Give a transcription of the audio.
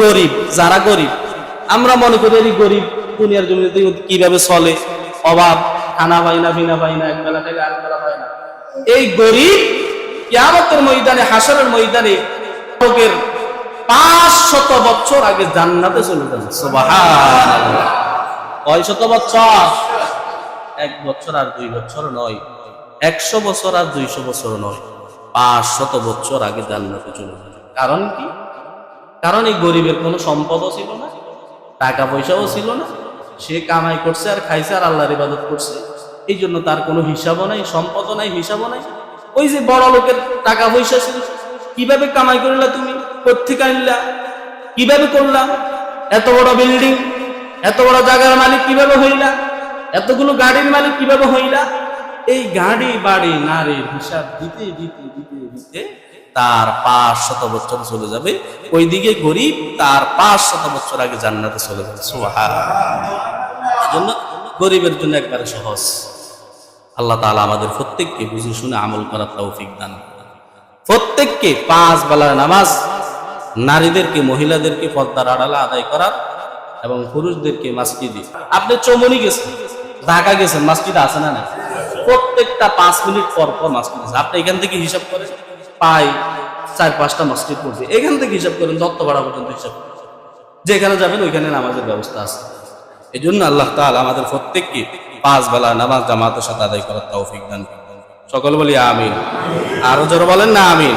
গরিব, যারা গরিব আমরা মনে করি এই গরিব দুনিয়ার জমিতে কিভাবে চলে, অভাব, খানা পাই না, বিনা পাই না, একবেলা থেকে আরেকবেলা পাই না। এই গরিব কিয়ামতের ময়দানে, হাসরের ময়দানে লোকের 500 বছর আগে জান্নাতে চলে যাবে। সুবহানাল্লাহ। কয় শত বছর? 1 বছর আর 2 বছর নয়, 100 বছর আর 200 বছর নয়, 500 বছর আগে জান্নাতে চলে যাবে। কারণ কি? কারণ এই গরিবের কোনো সম্পদও ছিল না, টাকা পয়সাও ছিল না, সে কামাই করছে আর খাইছে আর আল্লাহর ইবাদত করছে। এই জন্য তার কোনো হিসাবও নাই, সম্পদও নাই, হিসাবও নাই। ওই যে বড় লোকের টাকা পয়সা ছিল, কিভাবে কামাই করলা তুমি, কোত্থেকে আনলা, কিভাবে করলাম, এত বড় বিল্ডিং, এত বড় জায়গার মালিক কিভাবে হইলা, এতগুলো গাড়ির মালিক কিভাবে হইলা? এই গাড়ি বাড়ি নারীর হিসাব দিতে দিতে দিতে দিতে তার 500 বছর চলে যাবে। ওইদিকে গরিব তার 500 বছর আগে জান্নাতে চলে যাবে। সুবহানাল্লাহ। এজন্য গরিবের জন্য একবারে সহজ। আল্লাহ তাআলা আমাদের প্রত্যেককে বুঝে শুনে আমল করার তৌফিক দান করুন। প্রত্যেককে 5 বেলার নামাজ, নারীদেরকে মহিলাদেরকে পর্দার আড়ালে আদায় করার এবং পুরুষদেরকে মসজিদে। আপনি চৌমনি গেছেন, ঢাকা গেছেন, মসজিদ আছে না নাই? প্রত্যেকটা 5 মিনিট পর পর মসজিদ আছে। আপনি এখান থেকে হিসাব করেন, প্রায় 4-5টা মসজিদ পড়বে। এখান থেকে হিসাব করেন, দত্তপাড়া পর্যন্ত হিসাব করেন, যেখানে যাবেন ওইখানে নামাজের ব্যবস্থা আছে। এই জন্য আল্লাহ তাআলা আমাদের প্রত্যেককে 5 বেলা নামাজ জামাতের সাথে আদায় করার তৌফিক দান করুন। সকল বলি আমিন। আরো জোরে বলেন না আমিন।